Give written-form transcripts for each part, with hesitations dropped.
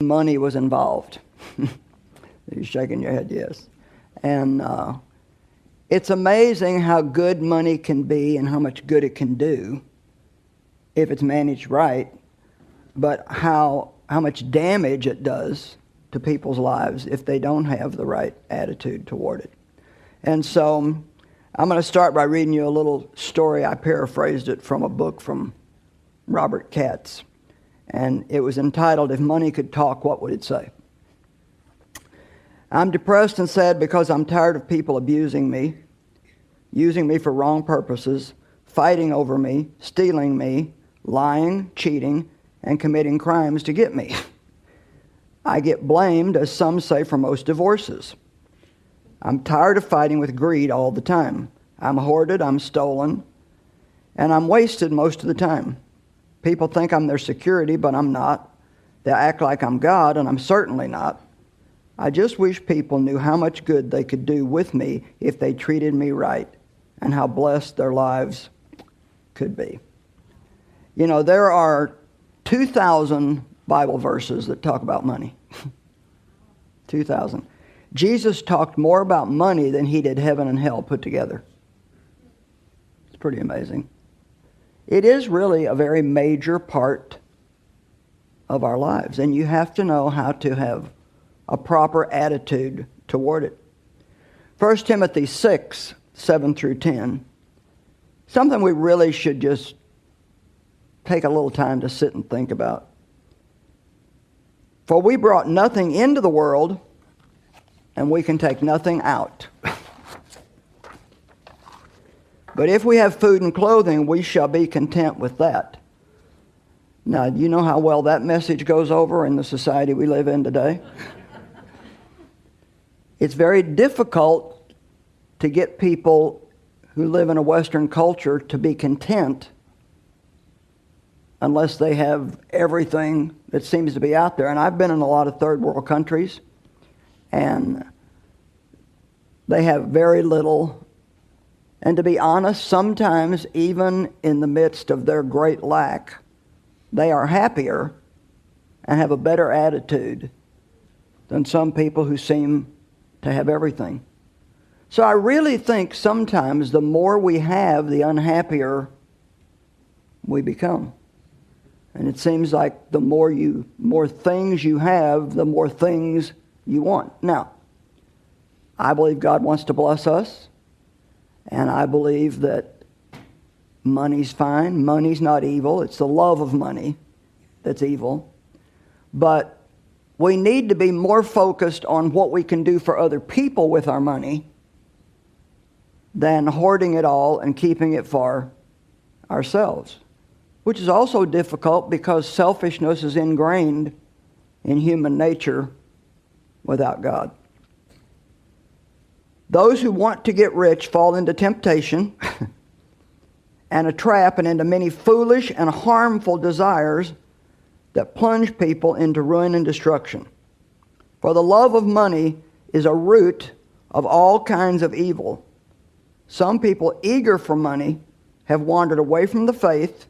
money was involved. You're shaking your head, yes. And it's amazing how good money can be and how much good it can do if it's managed right, but how much damage it does to people's lives if they don't have the right attitude toward it. And so I'm going to start by reading you a little story. I paraphrased it from a book from Robert Katz. And it was entitled, "If Money Could Talk, What Would It Say?" I'm depressed and sad because I'm tired of people abusing me, using me for wrong purposes, fighting over me, stealing me, lying, cheating, and committing crimes to get me. I get blamed, as some say, for most divorces. I'm tired of fighting with greed all the time. I'm hoarded, I'm stolen, and I'm wasted most of the time. People think I'm their security, but I'm not. They act like I'm God, and I'm certainly not. I just wish people knew how much good they could do with me if they treated me right, and how blessed their lives could be. You know, there are 2,000 Bible verses that talk about money. 2,000. Jesus talked more about money than he did heaven and hell put together. It's pretty amazing. It is really a very major part of our lives, and you have to know how to have a proper attitude toward it. 1 Timothy 6, 7 through 10, something we really should just take a little time to sit and think about. For we brought nothing into the world, and we can take nothing out. But if we have food and clothing, we shall be content with that. Now, you know how well that message goes over in the society we live in today? It's very difficult to get people who live in a Western culture to be content unless they have everything that seems to be out there. And I've been in a lot of third world countries, and they have very little. And to be honest, sometimes even in the midst of their great lack, they are happier and have a better attitude than some people who seem to have everything. So I really think sometimes the more we have, the unhappier we become. And it seems like the more things you have, the more things you want. Now, I believe God wants to bless us. And I believe that money's fine. Money's not evil. It's the love of money that's evil. But we need to be more focused on what we can do for other people with our money than hoarding it all and keeping it for ourselves, which is also difficult because selfishness is ingrained in human nature without God. Those who want to get rich fall into temptation and a trap and into many foolish and harmful desires that plunge people into ruin and destruction. For the love of money is a root of all kinds of evil. Some people eager for money have wandered away from the faith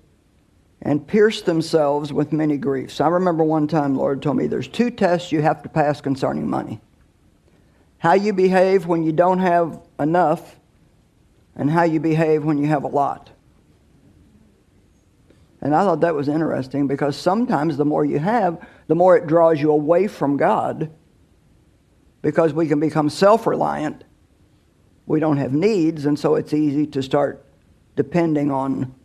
and pierced themselves with many griefs. I remember one time the Lord told me there's 2 tests you have to pass concerning money. How you behave when you don't have enough, and how you behave when you have a lot. And I thought that was interesting because sometimes the more you have, the more it draws you away from God, because we can become self-reliant. We don't have needs, and so it's easy to start depending on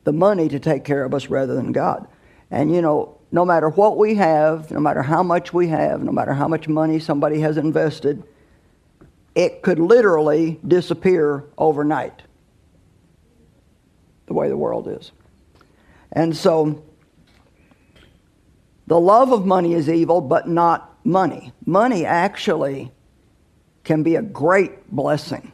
the money to take care of us rather than God. And you know, no matter what we have, no matter how much we have, no matter how much money somebody has invested, it could literally disappear overnight, the way the world is. And so, the love of money is evil, but not money. Money actually can be a great blessing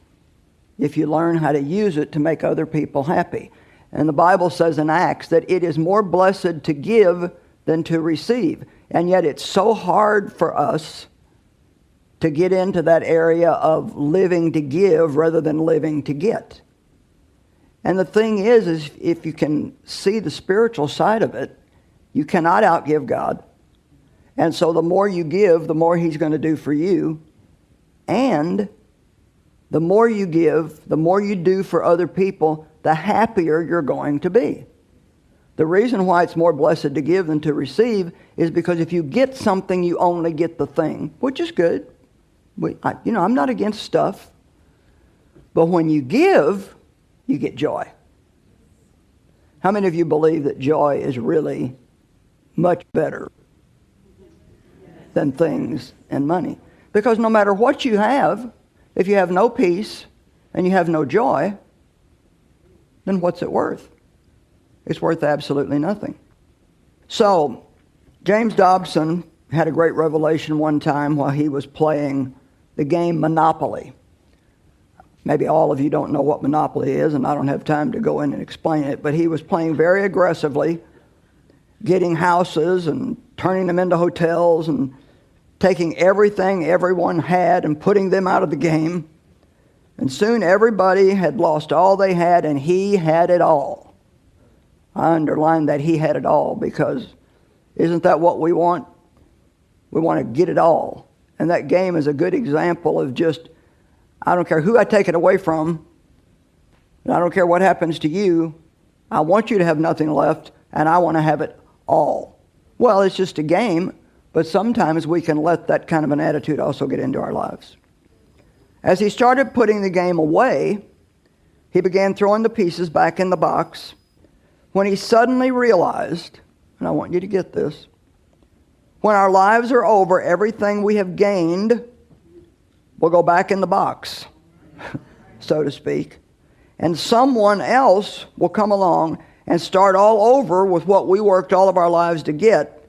if you learn how to use it to make other people happy. And the Bible says in Acts that it is more blessed to give than to receive. And yet it's so hard for us to get into that area of living to give rather than living to get. And the thing is if you can see the spiritual side of it, you cannot outgive God. And so the more you give, the more he's going to do for you. And the more you give, the more you do for other people, the happier you're going to be. The reason why it's more blessed to give than to receive is because if you get something, you only get the thing, which is good. I'm not against stuff. But when you give, you get joy. How many of you believe that joy is really much better than things and money? Because no matter what you have, if you have no peace and you have no joy, then what's it worth? It's worth absolutely nothing. So, James Dobson had a great revelation one time while he was playing the game Monopoly. Maybe all of you don't know what Monopoly is, and I don't have time to go in and explain it, but he was playing very aggressively, getting houses and turning them into hotels and taking everything everyone had and putting them out of the game. And soon everybody had lost all they had, and he had it all. I underline that he had it all, because isn't that what we want? We want to get it all. And that game is a good example of just, I don't care who I take it away from, and I don't care what happens to you, I want you to have nothing left, and I want to have it all. Well, it's just a game, but sometimes we can let that kind of an attitude also get into our lives. As he started putting the game away, he began throwing the pieces back in the box, when he suddenly realized, and I want you to get this, when our lives are over, everything we have gained will go back in the box, so to speak. And someone else will come along and start all over with what we worked all of our lives to get.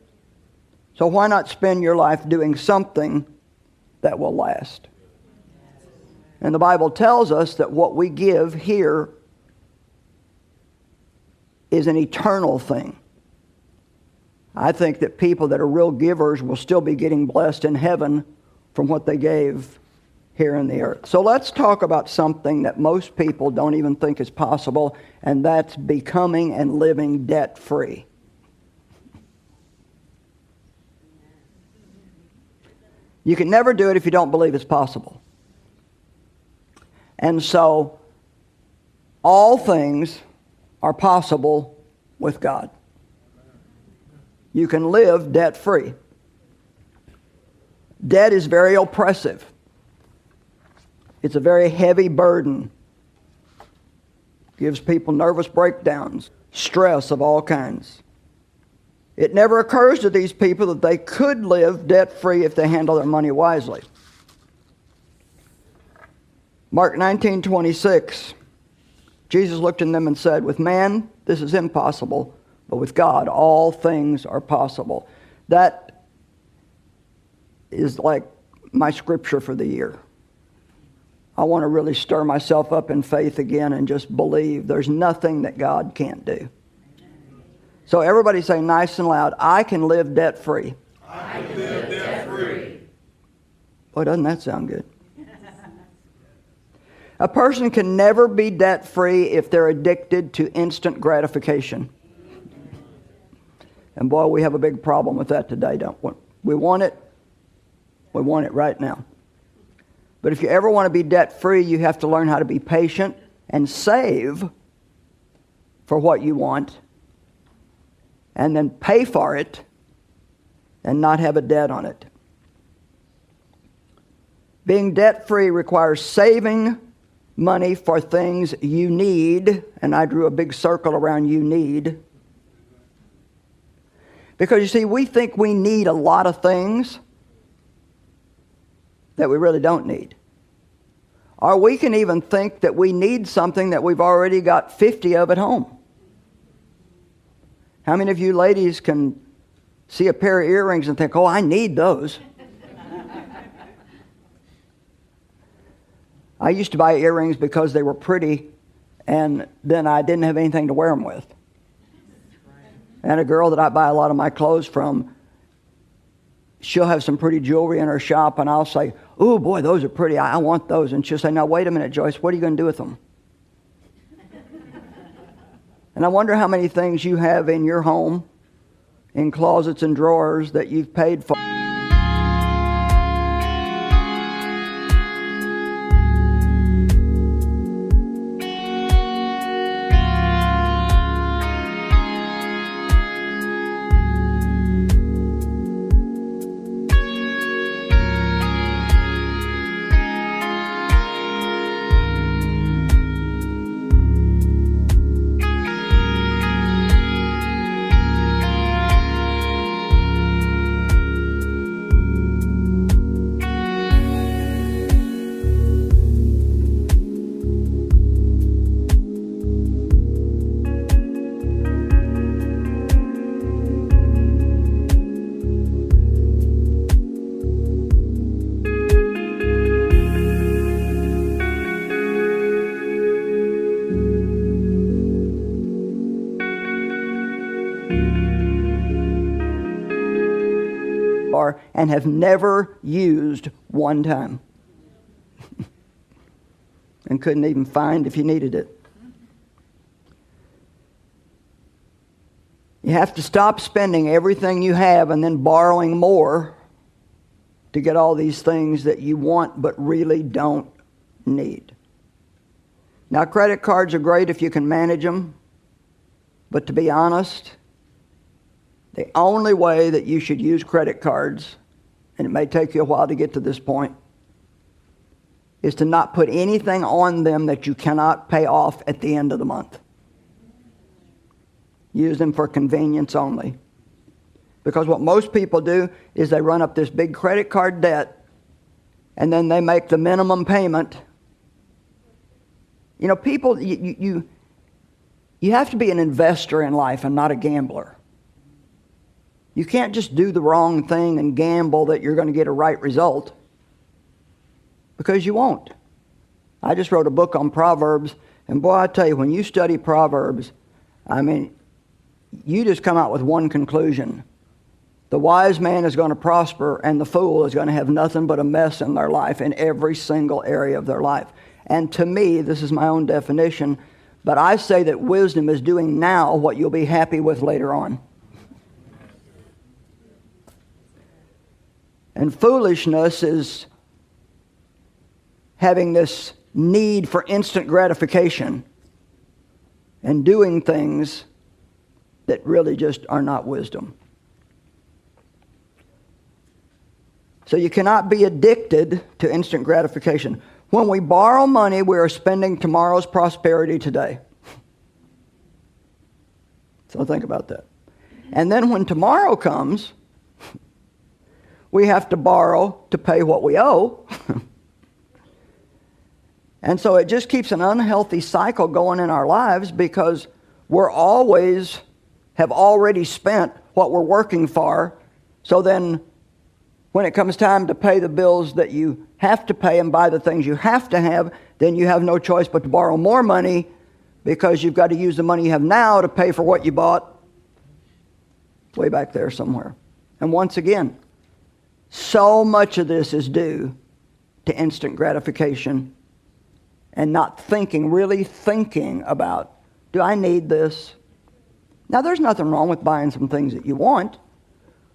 So why not spend your life doing something that will last? And the Bible tells us that what we give here is an eternal thing. I think that people that are real givers will still be getting blessed in heaven from what they gave here in the earth. So let's talk about something that most people don't even think is possible, and that's becoming and living debt-free. You can never do it if you don't believe it's possible. And so, all things are possible with God. You can live debt-free. Debt is very oppressive. It's a very heavy burden. Gives people nervous breakdowns, stress of all kinds. It never occurs to these people that they could live debt-free if they handle their money wisely. Mark 19:26, Jesus looked at them and said, "With man, this is impossible, but with God, all things are possible." That is like my scripture for the year. I want to really stir myself up in faith again and just believe there's nothing that God can't do. So everybody say nice and loud, I can live debt-free. I can live debt-free. Boy, doesn't that sound good? A person can never be debt-free if they're addicted to instant gratification. And boy, we have a big problem with that today, don't we? We want it right now. But if you ever want to be debt-free, you have to learn how to be patient and save for what you want, and then pay for it and not have a debt on it. Being debt-free requires saving money for things you need, and I drew a big circle around you need. Because you see, we think we need a lot of things that we really don't need. Or we can even think that we need something that we've already got 50 of at home. How many of you ladies can see a pair of earrings and think, oh, I need those? I used to buy earrings because they were pretty, and then I didn't have anything to wear them with. And a girl that I buy a lot of my clothes from, she'll have some pretty jewelry in her shop, and I'll say, oh boy, those are pretty, I want those. And she'll say, now wait a minute, Joyce, what are you going to do with them? And I wonder how many things you have in your home in closets and drawers that you've paid for. And have never used one time. And couldn't even find if you needed it. You have to stop spending everything you have and then borrowing more to get all these things that you want but really don't need. Now, credit cards are great if you can manage them, but to be honest, the only way that you should use credit cards, and it may take you a while to get to this point, is to not put anything on them that you cannot pay off at the end of the month. Use them for convenience only. Because what most people do is they run up this big credit card debt, and then they make the minimum payment. You know, people, you have to be an investor in life and not a gambler. You can't just do the wrong thing and gamble that you're going to get a right result, because you won't. I just wrote a book on Proverbs, and boy, I tell you, when you study Proverbs, I mean, you just come out with one conclusion. The wise man is going to prosper, and the fool is going to have nothing but a mess in their life in every single area of their life. And to me, this is my own definition, but I say that wisdom is doing now what you'll be happy with later on. And foolishness is having this need for instant gratification and doing things that really just are not wisdom. So you cannot be addicted to instant gratification. When we borrow money, we are spending tomorrow's prosperity today. So think about that. And then when tomorrow comes, we have to borrow to pay what we owe. And so it just keeps an unhealthy cycle going in our lives, because we're always have already spent what we're working for. So then when it comes time to pay the bills that you have to pay and buy the things you have to have, then you have no choice but to borrow more money, because you've got to use the money you have now to pay for what you bought way back there somewhere. And once again, so much of this is due to instant gratification and not really thinking about, do I need this? Now, there's nothing wrong with buying some things that you want,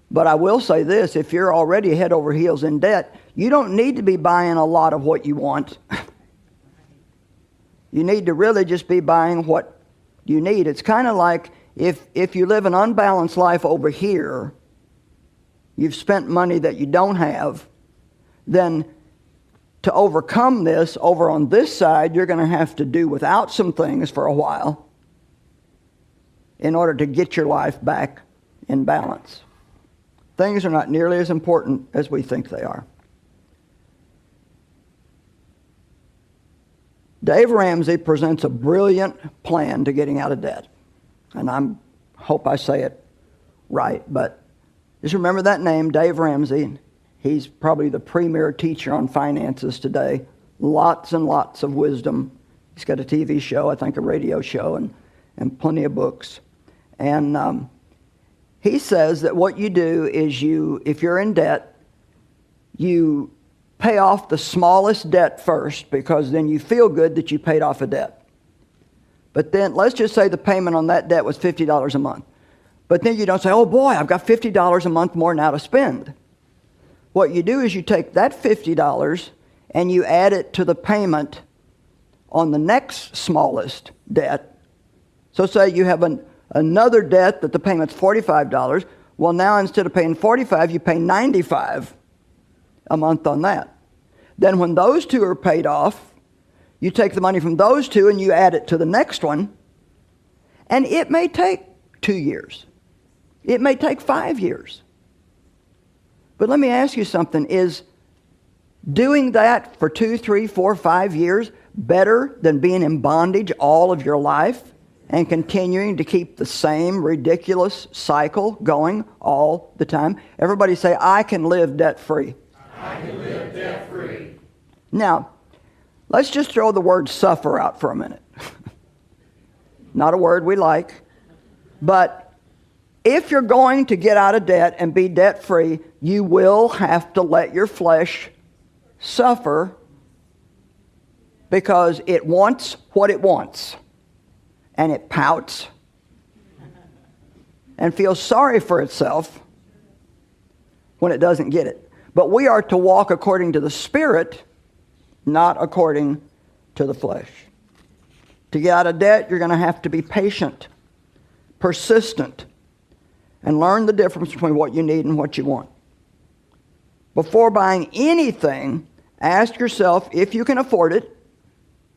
but I will say this, if you're already head over heels in debt, you don't need to be buying a lot of what you want. You need to really just be buying what you need. It's kind of like if you live an unbalanced life over here, you've spent money that you don't have, then to overcome this over on this side, you're going to have to do without some things for a while in order to get your life back in balance. Things are not nearly as important as we think they are. Dave Ramsey presents a brilliant plan to getting out of debt. And I hope I say it right, but just remember that name, Dave Ramsey. He's probably the premier teacher on finances today. Lots and lots of wisdom. He's got a TV show, I think a radio show, and plenty of books. And he says that what you do is if you're in debt, you pay off the smallest debt first, because then you feel good that you paid off a debt. But then let's just say the payment on that debt was $50 a month. But then you don't say, oh boy, I've got $50 a month more now to spend. What you do is you take that $50 and you add it to the payment on the next smallest debt. So say you have another debt that the payment's $45. Well, now instead of paying $45, you pay $95 a month on that. Then when those two are paid off, you take the money from those two and you add it to the next one. And it may take 2 years. It may take 5 years. But let me ask you something. Is doing that for 2, 3, 4, 5 years better than being in bondage all of your life and continuing to keep the same ridiculous cycle going all the time? Everybody say, I can live debt-free. I can live debt-free. Now, let's just throw the word suffer out for a minute. Not a word we like. But if you're going to get out of debt and be debt-free, you will have to let your flesh suffer because it wants what it wants. And it pouts and feels sorry for itself when it doesn't get it. But we are to walk according to the Spirit, not according to the flesh. To get out of debt, you're going to have to be patient, persistent, and learn the difference between what you need and what you want. Before buying anything, ask yourself if you can afford it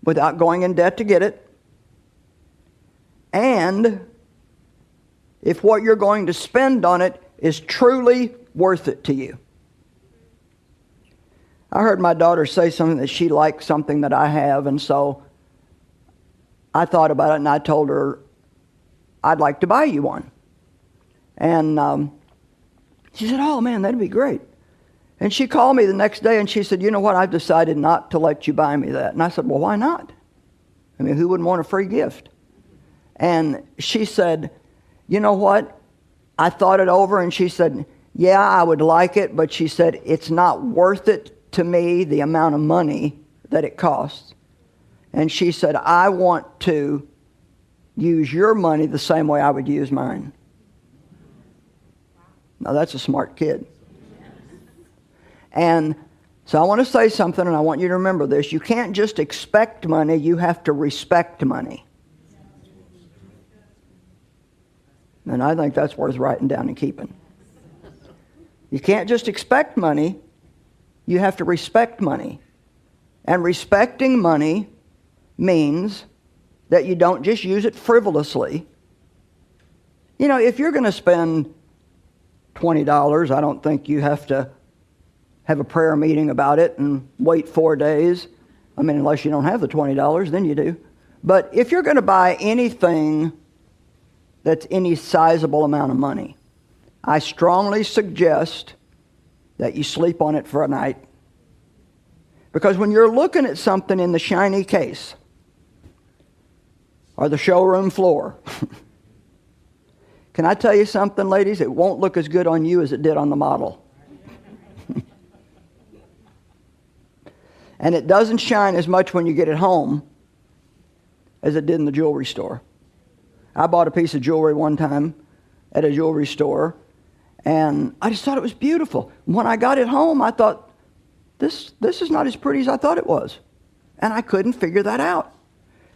without going in debt to get it, and if what you're going to spend on it is truly worth it to you. I heard my daughter say something that she liked something that I have, and so I thought about it and I told her, I'd like to buy you one. And she said, oh man, that'd be great. And she called me the next day and she said, you know what, I've decided not to let you buy me that. And I said, well, why not? I mean, who wouldn't want a free gift? And she said, you know what, I thought it over, and she said, yeah, I would like it, but she said, it's not worth it to me, the amount of money that it costs. And she said, I want to use your money the same way I would use mine. Now that's a smart kid. And so I want to say something, and I want you to remember this. You can't just expect money, you have to respect money. And I think that's worth writing down and keeping. You can't just expect money, you have to respect money. And respecting money means that you don't just use it frivolously. You know, if you're going to spend $20, I don't think you have to have a prayer meeting about it and wait 4 days. I mean, unless you don't have the $20, then you do. But if you're going to buy anything that's any sizable amount of money, I strongly suggest that you sleep on it for a night. Because when you're looking at something in the shiny case or the showroom floor, can I tell you something, ladies? It won't look as good on you as it did on the model. And it doesn't shine as much when you get it home as it did in the jewelry store. I bought a piece of jewelry one time at a jewelry store, and I just thought it was beautiful. When I got it home, I thought, this is not as pretty as I thought it was. And I couldn't figure that out.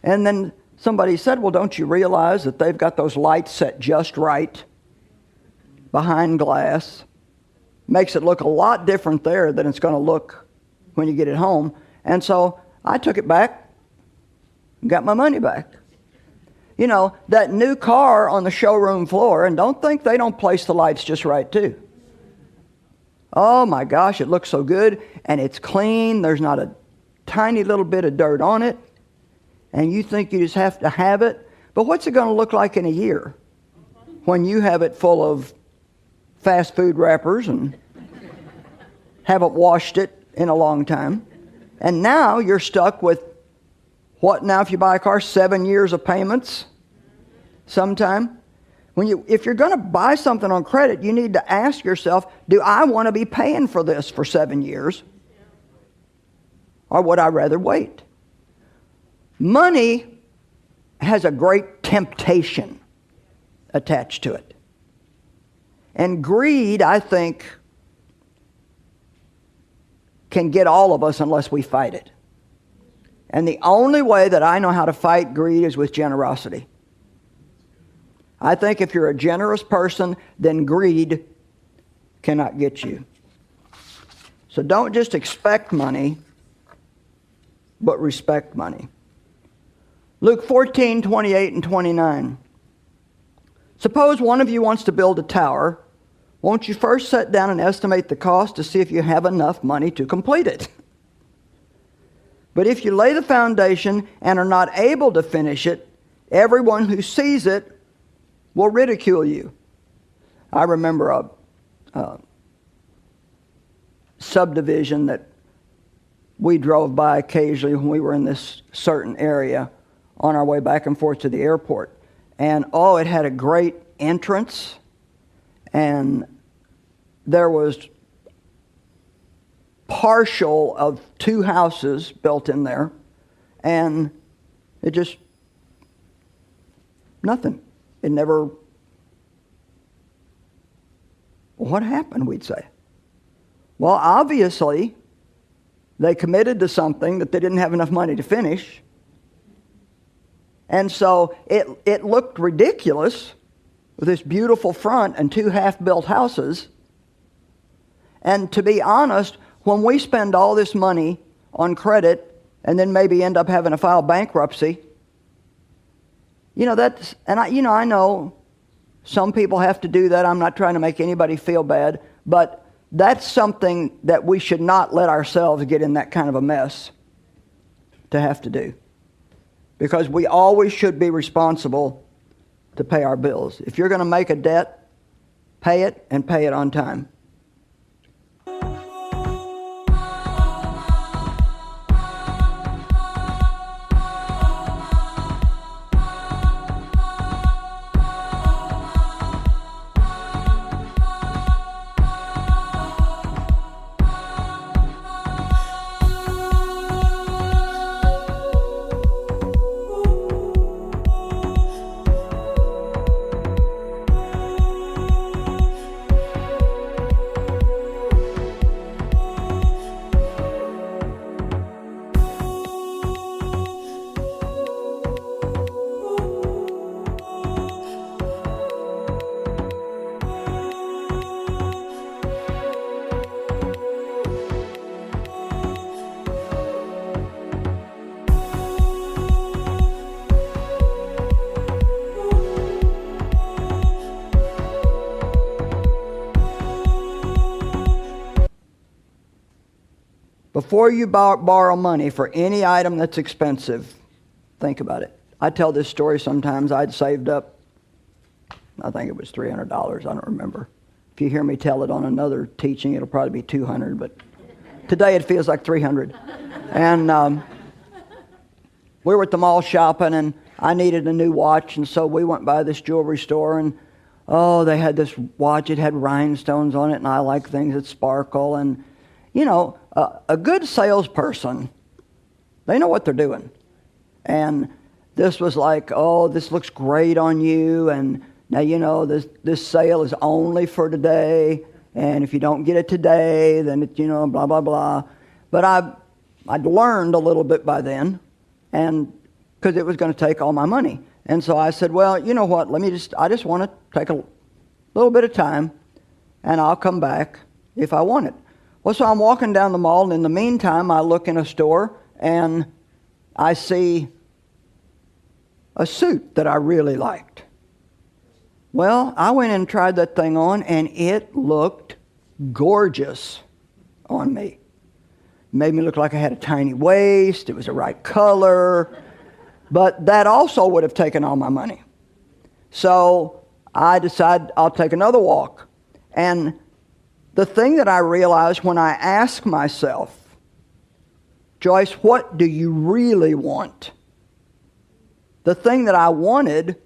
And then somebody said, well, don't you realize that they've got those lights set just right behind glass? Makes it look a lot different there than it's going to look when you get it home. And so I took it back and got my money back. You know, that new car on the showroom floor, and don't think they don't place the lights just right too. Oh my gosh, it looks so good, and it's clean. There's not a tiny little bit of dirt on it, and you think you just have to have it. But what's it going to look like in a year when you have it full of fast food wrappers and haven't washed it in a long time? And now you're stuck with what now if you buy a car? 7 years of payments sometime? If you're going to buy something on credit, you need to ask yourself, do I want to be paying for this for 7 years? Or would I rather wait? Money has a great temptation attached to it. And greed, I think, can get all of us unless we fight it. And the only way that I know how to fight greed is with generosity. I think if you're a generous person, then greed cannot get you. So don't just expect money, but respect money. Luke 14, 28 and 29. Suppose one of you wants to build a tower. Won't you first sit down and estimate the cost to see if you have enough money to complete it? But if you lay the foundation and are not able to finish it, everyone who sees it will ridicule you. I remember a subdivision that we drove by occasionally when we were in this certain area on our way back and forth to the airport. And it had a great entrance, and there was partial of 2 houses built in there, and it just, nothing. It never, what happened, we'd say. Well, obviously, they committed to something that they didn't have enough money to finish. And so it looked ridiculous with this beautiful front and 2 half-built houses. And to be honest, when we spend all this money on credit and then maybe end up having to file bankruptcy, I know some people have to do that. I'm not trying to make anybody feel bad, but that's something that we should not let ourselves get in that kind of a mess to have to do. Because we always should be responsible to pay our bills. If you're going to make a debt, pay it and pay it on time. Before you borrow money for any item that's expensive, think about it. I tell this story sometimes. I'd saved up, I think it was $300. I don't remember. If you hear me tell it on another teaching, it'll probably be $200. But today it feels like $300. And we were at the mall shopping, and I needed a new watch. And so we went by this jewelry store, and they had this watch. It had rhinestones on it, and I like things that sparkle. And a good salesperson, they know what they're doing. And this was like, this looks great on you, and now this sale is only for today, and if you don't get it today, then it, blah, blah, blah. But I'd learned a little bit by then, and because it was going to take all my money. And so I said, well, you know what, I just want to take a little bit of time, and I'll come back if I want it. Well, so I'm walking down the mall, and in the meantime, I look in a store, and I see a suit that I really liked. Well, I went and tried that thing on, and it looked gorgeous on me. It made me look like I had a tiny waist. It was the right color. But that also would have taken all my money. So I decided I'll take another walk. And the thing that I realized when I asked myself, Joyce, what do you really want? The thing that I wanted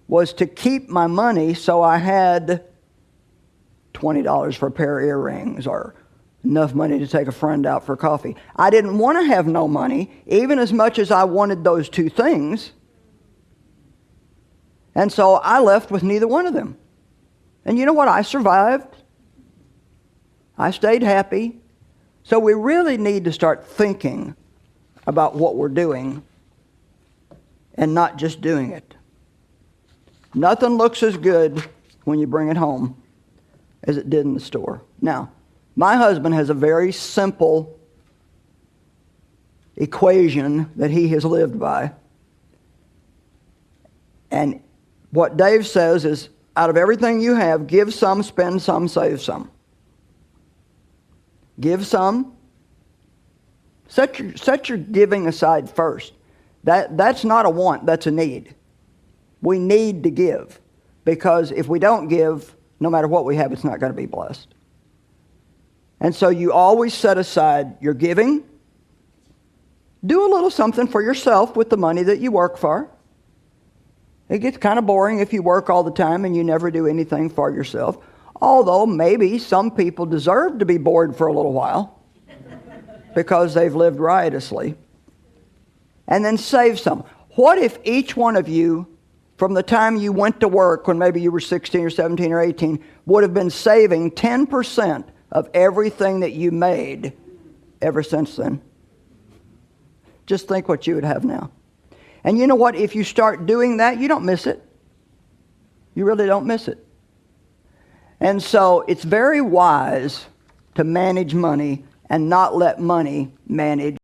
was to keep my money so I had $20 for a pair of earrings or enough money to take a friend out for coffee. I didn't want to have no money, even as much as I wanted those 2 things. And so I left with neither one of them. And you know what? I survived. I stayed happy. So we really need to start thinking about what we're doing and not just doing it. Nothing looks as good when you bring it home as it did in the store. Now, my husband has a very simple equation that he has lived by. And what Dave says is, out of everything you have, give some, spend some, save some. Give some. Set your giving aside first. That's not a want, that's a need. We need to give, because if we don't give, no matter what we have, it's not going to be blessed. And so you always set aside your giving. Do a little something for yourself with the money that you work for. It gets kind of boring if you work all the time and you never do anything for yourself. Although maybe some people deserve to be bored for a little while because they've lived riotously. And then save some. What if each one of you, from the time you went to work when maybe you were 16 or 17 or 18, would have been saving 10% of everything that you made ever since then? Just think what you would have now. And you know what? If you start doing that, you don't miss it. You really don't miss it. And so it's very wise to manage money and not let money manage